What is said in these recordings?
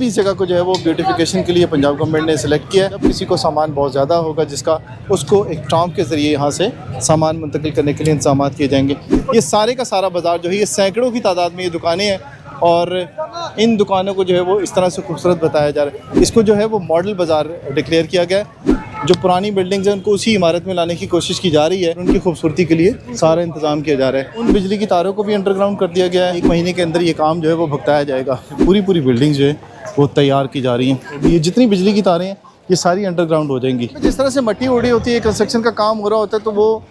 इस जगह को जो है वो ब्यूटिफिकेशन के लिए पंजाब गवर्नमेंट ने सिलेक्ट किया है। जब किसी को सामान बहुत ज़्यादा होगा जिसका, उसको एक ट्राम के ज़रिए यहाँ से सामान मुंतकिल करने के लिए इंतजाम किए जाएंगे। ये सारे का सारा बाज़ार जो है ये सैकड़ों की तादाद में ये दुकानें हैं और इन दुकानों को जो है वो इस तरह से खूबसूरत बताया जा रहा है। इसको जो है वो मॉडल बाज़ार डिक्लेयर किया गया है। जो पुरानी बिल्डिंग्स हैं उनको उसी इमारत में लाने की कोशिश की जा रही है। उनकी खूबसूरती के लिए सारा इंतजाम किया जा रहा है। उन बिजली की तारों को भी अंडरग्राउंड कर दिया गया है। 1 महीने के अंदर ये काम जो है वो भुगताया जाएगा। पूरी बिल्डिंग जो है वो तैयार की जा रही हैं। ये जितनी बिजली की तारें हैं ये सारी अंडरग्राउंड हो जाएंगी। जिस तरह से मट्टी उड़ी होती है, कंस्ट्रक्शन का काम हो रहा होता है, तो वो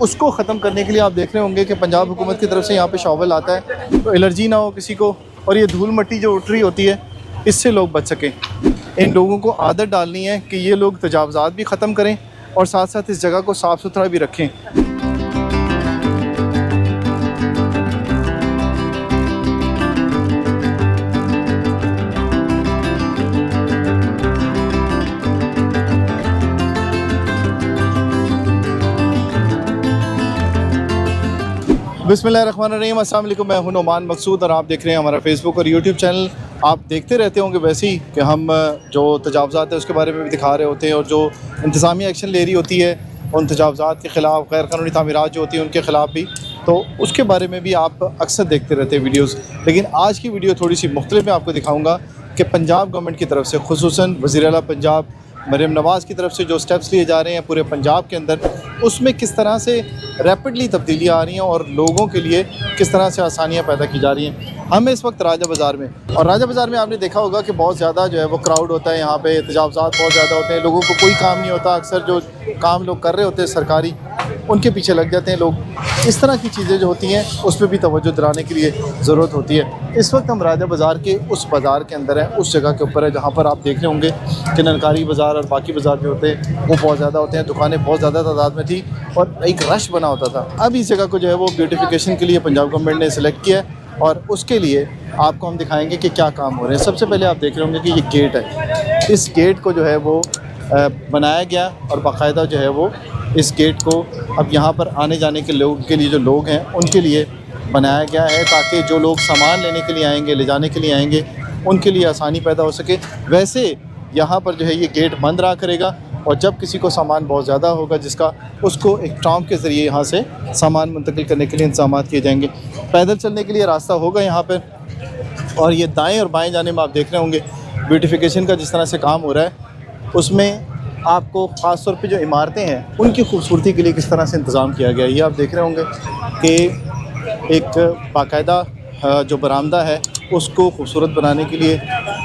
उसको ख़त्म करने के लिए आप देख रहे होंगे कि पंजाब हुकूमत की तरफ से यहाँ पे शॉवल आता है तो एलर्जी ना हो किसी को, और ये धूल मट्टी जो उठ रही होती है इससे लोग बच सकें। इन लोगों को आदत डालनी है कि ये लोग तजावज़ात भी ख़त्म करें और साथ साथ इस जगह को साफ़ सुथरा भी रखें। बिस्मिल्लाहिर्रहमानिर्रहीम, अस्सलाम वालेकुम। मैं हूं नोमान मकसूद और आप देख रहे हैं हमारा फेसबुक और यूट्यूब चैनल। आप देखते रहते होंगे वैसे ही कि हम जो तजावज़ात है उसके बारे में भी दिखा रहे होते हैं और जो इंतज़ामिया एक्शन ले रही होती है उन तजावज़ात के ख़िलाफ़, गैर कानूनी तामीरात जो होती हैं उनके ख़िलाफ़ भी, तो उसके बारे में भी आप अक्सर देखते रहते हैं वीडियोज़। लेकिन आज की वीडियो थोड़ी सी मुख्तलिफ मैं आपको दिखाऊँगा कि पंजाब गवर्नमेंट की तरफ से, खुसूसन वज़ीर आला पंजाब मरियम नवाज़ की तरफ से जो स्टेप्स लिए जा रहे हैं पूरे पंजाब के अंदर, उसमें किस तरह से रैपिडली तब्दीलियाँ आ रही हैं और लोगों के लिए किस तरह से आसानियाँ पैदा की जा रही हैं। हम इस वक्त राजा बाज़ार में, और राजा बाज़ार में आपने देखा होगा कि बहुत ज़्यादा जो है वो क्राउड होता है। यहाँ पे तजावज़ात बहुत ज़्यादा होते हैं, लोगों को कोई काम नहीं होता। अक्सर जो काम लोग कर रहे होते हैं सरकारी, उनके पीछे लग जाते हैं लोग। इस तरह की चीज़ें जो होती हैं उस पर भी तवज्जो दिलाने के लिए ज़रूरत होती है। इस वक्त हम राजा बाज़ार के उस बाज़ार के अंदर हैं, उस जगह के ऊपर है जहाँ पर आप देख रहे होंगे कि ननकारी बाज़ार और बाकी बाज़ार जो होते हैं वो बहुत ज़्यादा होते हैं। दुकानें बहुत ज़्यादा तादाद में थी और एक रश बना होता था। अब इस जगह को जो है वो ब्यूटिफिकेशन के लिए पंजाब गवर्नमेंट ने सिलेक्ट किया है और उसके लिए आपको हम दिखाएंगे कि क्या काम हो रहे हैं। सबसे पहले आप देख रहे होंगे कि ये गेट है। इस गेट को जो है वो बनाया गया और बाकायदा जो है वो इस गेट को अब यहाँ पर आने जाने के लोग के लिए, जो लोग हैं उनके लिए बनाया गया है ताकि जो लोग सामान लेने के लिए आएंगे, ले जाने के लिए आएंगे, उनके लिए आसानी पैदा हो सके। वैसे यहाँ पर जो है ये गेट बंद रहा करेगा और जब किसी को सामान बहुत ज़्यादा होगा जिसका, उसको एक ट्राम के ज़रिए यहाँ से सामान मुंतकिल करने के लिए इंतजाम किए जाएंगे। पैदल चलने के लिए रास्ता होगा यहाँ पर। और ये दाएँ और बाएँ जाने में आप देख रहे होंगे ब्यूटिफिकेशन का जिस तरह से काम हो रहा है, उसमें आपको ख़ास तौर पे जो इमारतें हैं उनकी खूबसूरती के लिए किस तरह से इंतज़ाम किया गया है। ये आप देख रहे होंगे कि एक बाकायदा जो बरामदा है उसको खूबसूरत बनाने के लिए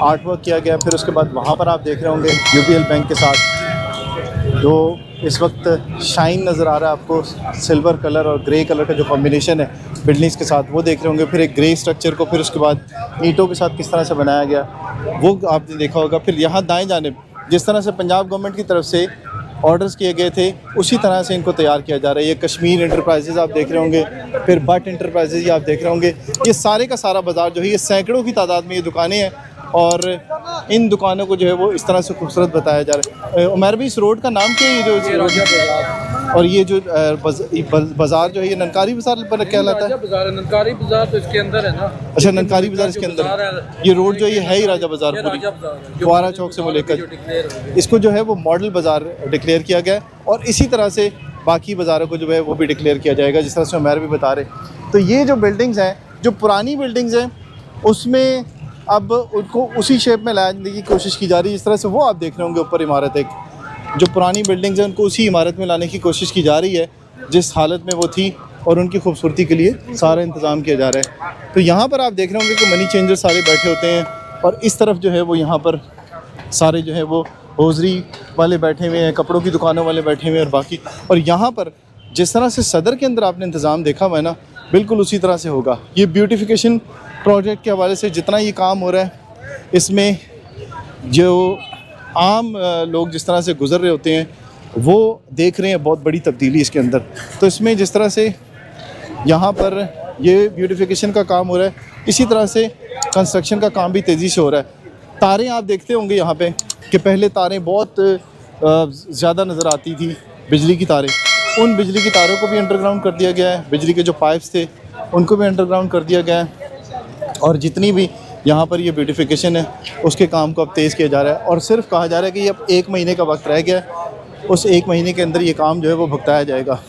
आर्ट वर्क किया गया। फिर उसके बाद वहाँ पर आप देख रहे होंगे यूबीएल बैंक के साथ जो इस वक्त शाइन नज़र आ रहा है आपको, सिल्वर कलर और ग्रे कलर का जो कॉम्बिनेशन है बिल्डिंग्स के साथ, वो देख रहे होंगे। फिर एक ग्रे स्ट्रक्चर को फिर उसके बाद ईंटों के साथ किस तरह से बनाया गया वो आपने देखा होगा। फिर यहाँ दाएँ जानिब जिस तरह से पंजाब गवर्नमेंट की तरफ से ऑर्डर्स किए गए थे उसी तरह से इनको तैयार किया जा रहा है। ये कश्मीर इंटरप्राइजेज़ आप देख रहे होंगे, फिर बट इंटरप्राइजेज़ आप देख रहे होंगे। ये सारे का सारा बाज़ार जो है ये सैकड़ों की तादाद में ये दुकानें हैं और इन दुकानों को जो है वो इस तरह से खूबसूरत बताया जा रहा है। उमर भाई, इस रोड का नाम क्या है? ये जो राजा बाज़ार, और ये जो बाज़ार जो है ये ननकारी बाज़ार पर कहलाता है। ननकारी बाज़ार तो इसके अंदर है ना। अच्छा, ननकारी बाज़ार इसके अंदर। ये रोड जो ये है ही राजा बाज़ार, पूरी फुआरा चौक से वो लेकर इसको जो है वो मॉडल बाज़ार डिक्लेयर किया गया है और इसी तरह से बाकी बाज़ारों को जो है वो भी डिक्लेयर किया जाएगा जिस तरह से उमर भी बता रहे। तो ये जो बिल्डिंग्स हैं, जो पुरानी बिल्डिंग्स हैं, उसमें अब उनको उसी शेप में लाने की कोशिश की जा रही है जिस तरह से वो आप देख रहे होंगे ऊपर इमारत। एक जो पुरानी बिल्डिंग्स हैं उनको उसी इमारत में लाने की कोशिश की जा रही है जिस हालत में वो थी और उनकी खूबसूरती के लिए सारा इंतज़ाम किया जा रहा है। तो यहाँ पर आप देख रहे होंगे कि मनी चेंजर सारे बैठे होते हैं और इस तरफ जो है वो यहाँ पर सारे जो है वो होजरी वाले बैठे हुए हैं, कपड़ों की दुकानों वाले बैठे हुए हैं और बाकी। और यहाँ पर जिस तरह से सदर के अंदर आपने इंतज़ाम देखा हुआ है ना, बिल्कुल उसी तरह से होगा। ये ब्यूटिफिकेशन प्रोजेक्ट के हवाले से जितना ये काम हो रहा है, इसमें जो आम लोग जिस तरह से गुज़र रहे होते हैं वो देख रहे हैं बहुत बड़ी तब्दीली इसके अंदर। तो इसमें जिस तरह से यहाँ पर ये ब्यूटिफिकेशन का काम हो रहा है, इसी तरह से कंस्ट्रक्शन का काम भी तेज़ी से हो रहा है। तारें आप देखते होंगे यहाँ पे कि पहले तारें बहुत ज़्यादा नज़र आती थी, बिजली की तारें। उन बिजली की तारों को भी अंडरग्राउंड कर दिया गया है, बिजली के जो पाइप्स थे उनको भी अंडरग्राउंड कर दिया गया है और जितनी भी यहाँ पर ये ब्यूटिफिकेशन है, उसके काम को अब तेज़ किया जा रहा है और सिर्फ कहा जा रहा है कि अब 1 महीने का वक्त रह गया है, उस 1 महीने के अंदर ये काम जो है वो भुगताया जाएगा।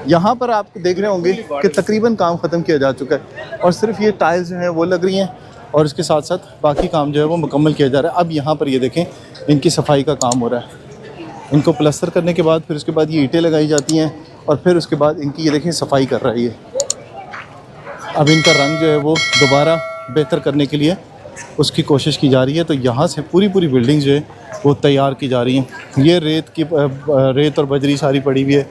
यहाँ पर आप देख रहे होंगे कि तकरीबन काम ख़त्म किया जा चुका है और सिर्फ ये टाइल्स जो हैं वो लग रही हैं और इसके साथ साथ बाकी काम जो है वो मुकम्मल किया जा रहा है। अब यहाँ पर ये देखें, इनकी सफाई का काम हो रहा है। इनको प्लस्तर करने के बाद फिर उसके बाद ये ईंटें लगाई जाती हैं और फिर उसके बाद इनकी ये देखें सफाई कर रहा है ये। अब इनका रंग जो है वो दोबारा बेहतर करने के लिए उसकी कोशिश की जा रही है। तो यहाँ से पूरी बिल्डिंग जो है वो तैयार की जा रही हैं। ये रेत और बजरी सारी पड़ी हुई है,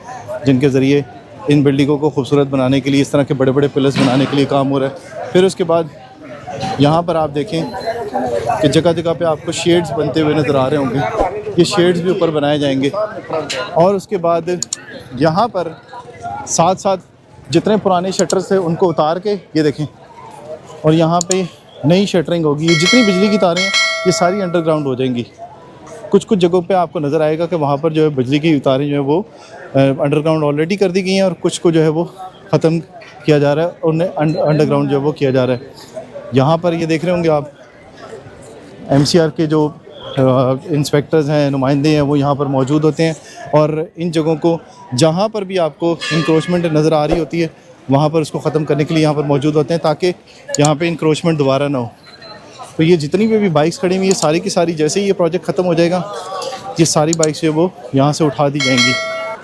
जिनके ज़रिए इन बिल्डिंगों को खूबसूरत बनाने के लिए, इस तरह के बड़े बड़े पिलर्स बनाने के लिए काम हो रहा है। फिर उसके बाद यहाँ पर आप देखें कि जगह जगह पे आपको शेड्स बनते हुए नज़र आ रहे होंगे। ये शेड्स भी ऊपर बनाए जाएंगे और उसके बाद यहाँ पर साथ साथ जितने पुराने शटर्स थे उनको उतार के ये देखें और यहाँ पे नई शटरिंग होगी। ये जितनी बिजली की तारें हैं ये सारी अंडरग्राउंड हो जाएंगी। कुछ जगहों पे आपको नज़र आएगा कि वहाँ पर जो है बिजली की तारें जो है वो अंडरग्राउंड ऑलरेडी कर दी गई हैं और कुछ को जो है वो ख़त्म किया जा रहा है और उन्हें अंडरग्राउंड जो है वो किया जा रहा है। यहाँ पर ये देख रहे होंगे आप MCR के जो इंस्पेक्टर्स हैं, नुमाइंदे हैं, वो यहाँ पर मौजूद होते हैं और इन जगहों को जहाँ पर भी आपको इंक्रोचमेंट नज़र आ रही होती है वहाँ पर उसको ख़त्म करने के लिए यहाँ पर मौजूद होते हैं ताकि यहाँ पे इंक्रोचमेंट दोबारा ना हो। तो ये जितनी भी बाइक्स खड़ी हुई है सारी की सारी, जैसे ही ये प्रोजेक्ट ख़त्म हो जाएगा ये सारी बाइक्स जो है वो यहाँ से उठा दी जाएंगी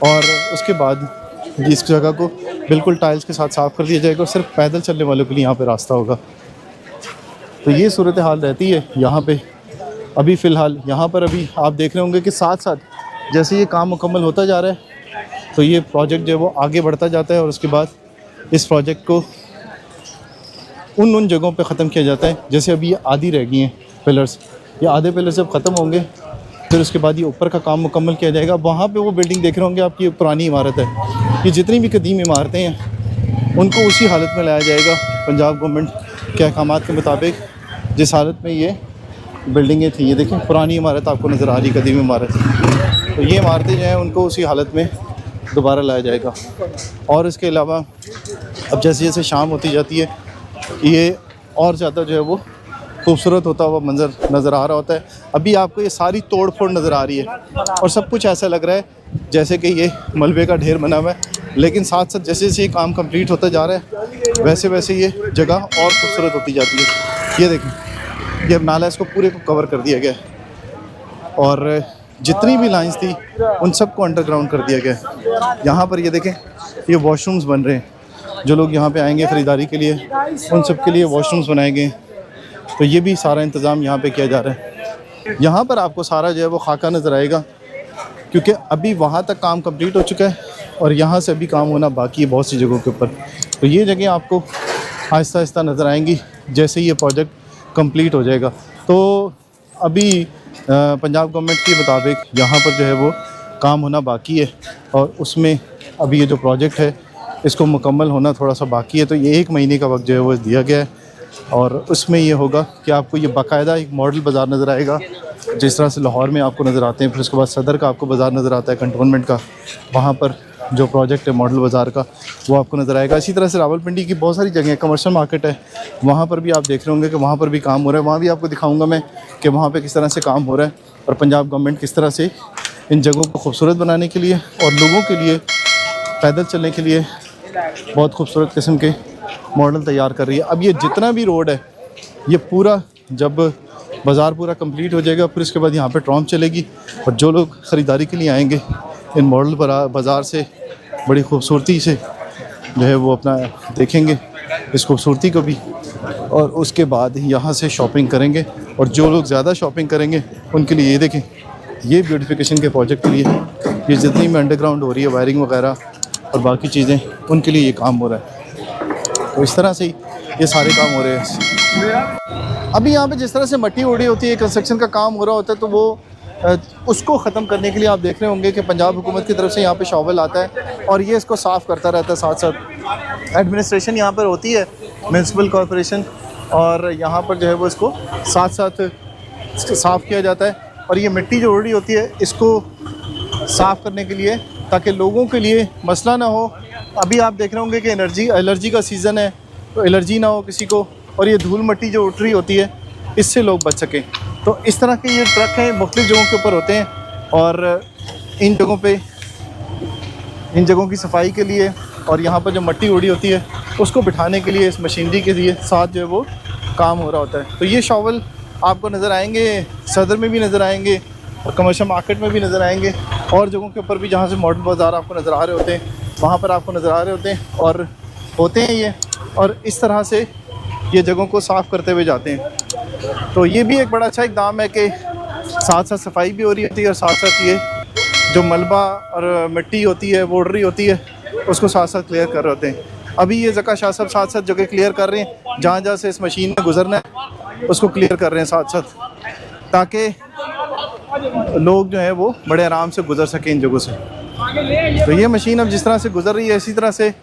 और उसके बाद इस जगह को बिल्कुल टाइल्स के साथ साफ़ कर दिया जाएगा और सिर्फ पैदल चलने वालों के लिए यहाँ पर रास्ता होगा। तो ये सूरत हाल रहती है यहाँ पे अभी फ़िलहाल। यहाँ पर अभी आप देख रहे होंगे कि साथ साथ जैसे ये काम मुकम्मल होता जा रहा है तो ये प्रोजेक्ट जो है वो आगे बढ़ता जाता है और उसके बाद इस प्रोजेक्ट को उन जगहों पे ख़त्म किया जाता है। जैसे अभी ये आधी रह गई हैं पिलर्स, ये आधे पिलर्स जब ख़त्म होंगे फिर उसके बाद ये ऊपर का काम मुकम्मल किया जाएगा। वहाँ पे वो बिल्डिंग देख रहे होंगे आपकी पुरानी इमारत है, ये जितनी भी कदीम इमारतें हैं उनको उसी हालत में लाया जाएगा पंजाब गवर्नमेंट के अहकामात के मुताबिक जिस हालत में ये बिल्डिंगें थी। ये देखें पुरानी इमारत आपको नज़र आ रही, कदीम इमारत। तो ये इमारतें जो हैं उनको उसी हालत में दोबारा लाया जाएगा। और इसके अलावा अब जैसे जैसे शाम होती जाती है ये और ज़्यादा जो है वो खूबसूरत होता हुआ मंज़र नज़र आ रहा होता है। अभी आपको ये सारी तोड़ फोड़ नज़र आ रही है और सब कुछ ऐसा लग रहा है जैसे कि ये मलबे का ढेर बना हुआ है, लेकिन साथ साथ जैसे जैसे ये काम कंप्लीट होता जा रहा है वैसे वैसे ये जगह और खूबसूरत होती जाती है। ये देखें, ये नाला इसको पूरे को कवर कर दिया गया है और जितनी भी लाइंस थी उन सबको अंडरग्राउंड कर दिया गया। यहाँ पर ये देखें, ये वॉशरूम्स बन रहे हैं, जो लोग यहाँ पे आएंगे ख़रीदारी के लिए उन सब के लिए वॉशरूम्स बनाए गए। तो ये भी सारा इंतज़ाम यहाँ पे किया जा रहा है। यहाँ पर आपको सारा जो है वो खाका नज़र आएगा क्योंकि अभी वहाँ तक काम कंप्लीट हो चुका है और यहाँ से अभी काम होना बाकी है बहुत सी जगहों के ऊपर। तो ये जगह आपको आहिस्ता आहिस्ता नज़र आएंगी जैसे ये प्रोजेक्ट कंप्लीट हो जाएगा। तो अभी पंजाब गवर्नमेंट के मुताबिक यहाँ पर जो है वो काम होना बाकी है और उसमें अभी ये जो प्रोजेक्ट है इसको मुकम्मल होना थोड़ा सा बाकी है। तो ये 1 महीने का वक्त जो है वो दिया गया है और उसमें ये होगा कि आपको ये बाकायदा एक मॉडल बाज़ार नज़र आएगा जिस तरह से लाहौर में आपको नज़र आते हैं। फिर उसके बाद सदर का आपको बाज़ार नज़र आता है, कंटोनमेंट का, वहाँ पर जो प्रोजेक्ट है मॉडल बाज़ार का वो आपको नज़र आएगा। इसी तरह से रावलपिंडी की बहुत सारी जगह कमर्शियल मार्केट है, वहाँ पर भी आप देख रहे होंगे कि वहाँ पर भी काम हो रहा है। वहाँ भी आपको दिखाऊँगा मैं कि वहाँ पर किस तरह से काम हो रहा है और पंजाब गवर्नमेंट किस तरह से इन जगहों को खूबसूरत बनाने के लिए और लोगों के लिए पैदल चलने के लिए बहुत खूबसूरत किस्म के मॉडल तैयार कर रही है। अब ये जितना भी रोड है ये पूरा जब बाज़ार पूरा कंप्लीट हो जाएगा फिर इसके बाद यहाँ पे ट्रॉम चलेगी और जो लोग ख़रीदारी के लिए आएंगे इन मॉडल बाज़ार से बड़ी खूबसूरती से जो है वो अपना देखेंगे इस खूबसूरती को भी और उसके बाद यहाँ से शॉपिंग करेंगे। और जो लोग ज़्यादा शॉपिंग करेंगे उनके लिए ये देखें, ये ब्यूटिफिकेशन के प्रोजेक्ट के लिए ये जितनी में अंडरग्राउंड हो रही है वायरिंग वगैरह और बाकी चीज़ें उनके लिए ये काम हो रहा है। तो इस तरह से ही ये सारे काम हो रहे हैं। अभी यहाँ पे जिस तरह से मट्टी उड़ी होती है, कंस्ट्रक्शन का काम हो रहा होता है, तो वो उसको ख़त्म करने के लिए आप देख रहे होंगे कि पंजाब हुकूमत की तरफ से यहाँ पे शॉवल आता है और ये इसको साफ़ करता रहता है। साथ साथ एडमिनिस्ट्रेशन यहाँ पर होती है, म्यूनसिपल कॉरपोरेशन, और यहाँ पर जो है वो इसको साथ साथ साफ़ किया जाता है। और ये मिट्टी जो उड़ी होती है इसको साफ़ करने के लिए ताकि लोगों के लिए मसला ना हो। अभी आप देख रहे होंगे कि एलर्जी का सीज़न है, तो एलर्जी ना हो किसी को, और ये धूल मिट्टी जो उठ रही होती है इससे लोग बच सकें। तो इस तरह के ये ट्रक हैं, मुख्तलिफ जगहों के ऊपर होते हैं और इन जगहों पे इन जगहों की सफाई के लिए और यहाँ पर जो मिट्टी उड़ी होती है उसको बिठाने के लिए इस मशीनरी के लिए साथ जो है वो काम हो रहा होता है। तो ये शॉवल आपको नज़र आएंगे, सदर में भी नज़र आएंगे और कमर्शियल मार्केट में भी नज़र आएंगे और जगहों के ऊपर भी जहाँ से मॉडल बाज़ार आपको नज़र आ रहे होते हैं वहाँ पर आपको नज़र आ रहे होते हैं और होते हैं ये, और इस तरह से ये जगहों को साफ़ करते हुए जाते हैं। तो ये भी एक बड़ा अच्छा इक़दाम है कि साथ साथ सफाई भी हो रही होती है और साथ साथ ये जो मलबा और मिट्टी होती है वो उड़ रही होती है उसको साथ साथ क्लियर कर रहे होते हैं। अभी ये ज़का शाह साहब साथ साथ जगह क्लियर कर रहे हैं, जहाँ जहाँ से इस मशीन में गुजरना है उसको क्लियर कर रहे हैं साथ साथ, ताकि लोग जो है वो बड़े आराम से गुजर सकें इन जगहों से। तो ये मशीन अब जिस तरह से गुजर रही है इसी तरह से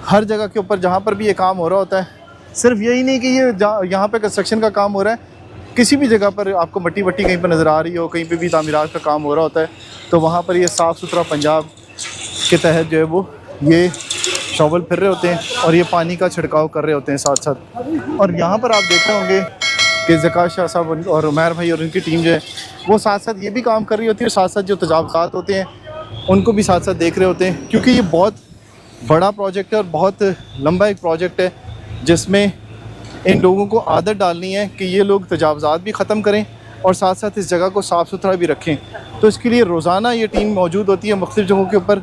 हर जगह के ऊपर जहाँ पर भी ये काम हो रहा होता है, सिर्फ यही नहीं कि ये यहाँ पे कंस्ट्रक्शन का काम हो रहा है, किसी भी जगह पर आपको मट्टी वट्टी कहीं पर नज़र आ रही हो, कहीं पे भी तामीरात का काम हो रहा होता है, तो वहाँ पर ये साफ़ सुथरा पंजाब के तहत जो है वो ये शॉवल फिर रहे होते हैं और ये पानी का छिड़काव कर रहे होते हैं साथ साथ। और यहाँ पर आप देख रहे होंगे कि ज़का शाह साहब और उमैर भाई और उनकी टीम जो है वो साथ साथ ये भी काम कर रही होती है, साथ साथ जो तजावज़ात होते हैं उनको भी साथ साथ देख रहे होते हैं, क्योंकि ये बहुत बड़ा प्रोजेक्ट है और बहुत लंबा एक प्रोजेक्ट है जिसमें इन लोगों को आदत डालनी है कि ये लोग तजावज़ात भी ख़त्म करें और साथ साथ इस जगह को साफ़ सुथरा भी रखें। तो इसके लिए रोज़ाना ये टीम मौजूद होती है मुख्तलिफ़ जगहों के ऊपर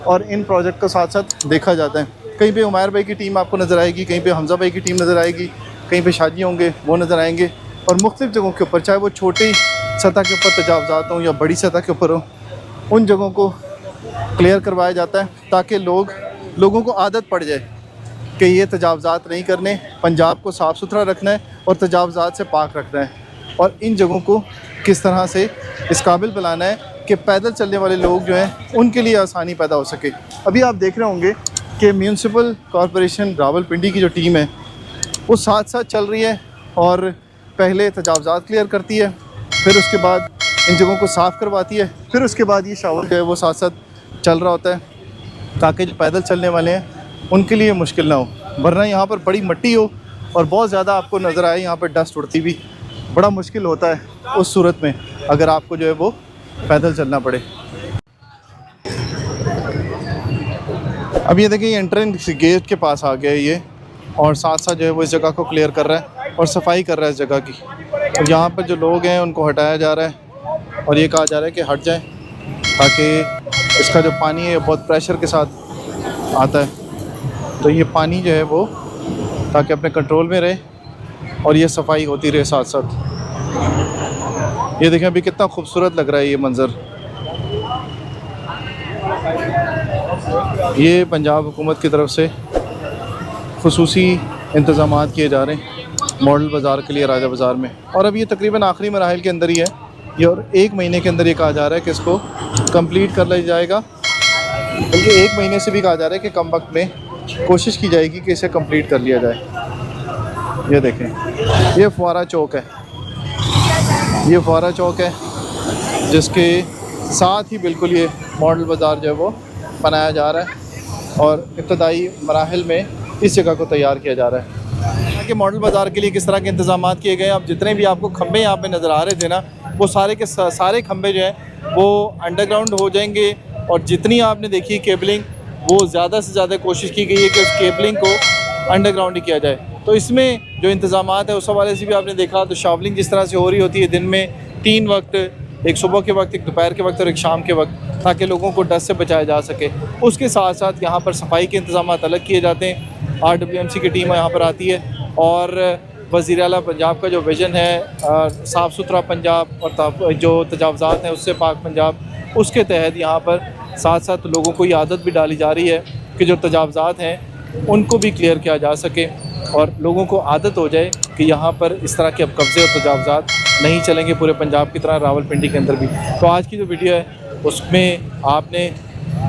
और इन प्रोजेक्ट को साथ साथ देखा जाता है। कहीं पे उमैर भाई की टीम आपको नज़र आएगी, कहीं पे हमज़ा भाई की टीम नज़र आएगी, कहीं पे शाजी होंगे वो नज़र आएंगे और मुख्तलिफ़ जगहों के ऊपर, चाहे वो छोटी सतह के ऊपर तजावज़ात हों या बड़ी सतह के ऊपर हों, उन जगहों को क्लियर करवाया जाता है ताकि लोगों को आदत पड़ जाए कि ये तजावज़ात नहीं करने, पंजाब को साफ़ सुथरा रखना है और तजावज़ात से पाक रखना है और इन जगहों को किस तरह से इस काबिल बनाना है कि पैदल चलने वाले लोग जो हैं उनके लिए आसानी पैदा हो सके। अभी आप देख रहे होंगे कि म्यूनसिपल कॉरपोरेशन रावलपिंडी की जो टीम है वो साथ साथ चल रही है और पहले तजावज़ात क्लियर करती है, फिर उसके बाद इन जगहों को साफ़ करवाती है, फिर उसके बाद ये शॉवल जो है वो साथ साथ चल रहा होता है ताकि जो पैदल चलने वाले हैं उनके लिए मुश्किल ना हो। वरना यहाँ पर बड़ी मिट्टी हो और बहुत ज़्यादा आपको नज़र आए यहाँ पर डस्ट उड़ती भी, बड़ा मुश्किल होता है उस सूरत में अगर आपको जो है वो पैदल चलना पड़े। अब ये देखिए एंट्रेंस गेट के पास आ गया है ये और साथ साथ जो है वो इस जगह को क्लियर कर रहा है और सफाई कर रहा है इस जगह की। और यहाँ पर जो लोग हैं उनको हटाया जा रहा है और ये कहा जा रहा है कि हट जाएं ताकि इसका जो पानी है बहुत प्रेशर के साथ आता है, तो ये पानी जो है वो ताकि अपने कंट्रोल में रहे और ये सफाई होती रहे साथ साथ। ये देखें अभी कितना खूबसूरत लग रहा है ये मंज़र। ये पंजाब हुकूमत की तरफ से खुसूसी इंतज़ामात किए जा रहे हैं मॉडल बाज़ार के लिए राजा बाज़ार में, और अब ये तकरीबन आखिरी मराहिल के अंदर ही है ये, और 1 महीने के अंदर ये कहा जा रहा है कि इसको कंप्लीट कर लिया जाएगा, बल्कि 1 महीने से भी कहा जा रहा है कि कम वक्त में कोशिश की जाएगी कि इसे कंप्लीट कर लिया जाए। ये देखें ये फुआरा चौक है, ये फुआरा चौक है जिसके साथ ही बिल्कुल ये मॉडल बाज़ार जो है वो बनाया जा रहा है और इब्तदाई मराहिल में इस जगह को तैयार किया जा रहा है। कि मॉडल बाज़ार के लिए किस तरह के इंतज़ाम किए गए। अब जितने भी आपको खंबे यहाँ पे नज़र आ रहे थे ना, वो सारे के सारे खंबे जो हैं वो अंडरग्राउंड हो जाएंगे और जितनी आपने देखी केबलिंग वो ज़्यादा से ज़्यादा कोशिश की गई है कि उस केबलिंग को अंडरग्राउंड ही किया जाए। तो इसमें जो इंतज़ाम है उस हवाले से भी आपने देखा तो शावलिंग जिस तरह से हो रही होती है दिन में 3 वक्त, एक सुबह के वक्त, एक दोपहर के वक्त और एक शाम के वक्त, ताकि लोगों को डस्ट से बचाया जा सके। उसके साथ साथ यहाँ पर सफाई के इंतज़ाम अलग किए जाते हैं। RWMC की टीम यहाँ पर आती है और वज़ीर आला पंजाब का जो विज़न है साफ़ सुथरा पंजाब और जो तजावज़ात हैं उससे पाक पंजाब, उसके तहत यहाँ पर साथ साथ लोगों को ये आदत भी डाली जा रही है कि जो तजावज़ात हैं उनको भी क्लियर किया जा सके और लोगों को आदत हो जाए कि यहाँ पर इस तरह के अब कब्ज़े और तजावज़ात नहीं चलेंगे पूरे पंजाब की तरह रावलपिंडी के अंदर भी। तो आज की जो वीडियो है उसमें आपने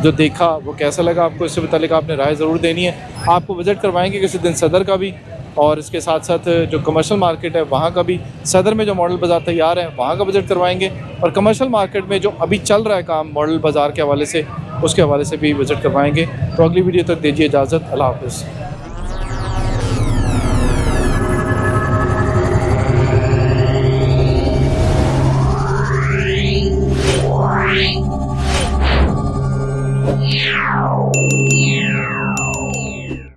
जो देखा वो कैसा लगा आपको, इससे मुतालिक आपने राय ज़रूर देनी है। आपको विज़िट करवाएंगे किसी दिन सदर का भी और इसके साथ साथ जो कमर्शियल मार्केट है वहाँ का भी, सदर में जो मॉडल बाज़ार तैयार है वहाँ का विज़िट करवाएंगे और कमर्शियल मार्केट में जो अभी चल रहा है काम मॉडल बाज़ार के हवाले से उसके हवाले से भी विज़िट करवाएंगे। तो अगली वीडियो तक दीजिए इजाज़त। अल्लाह हाफ़िज़। है।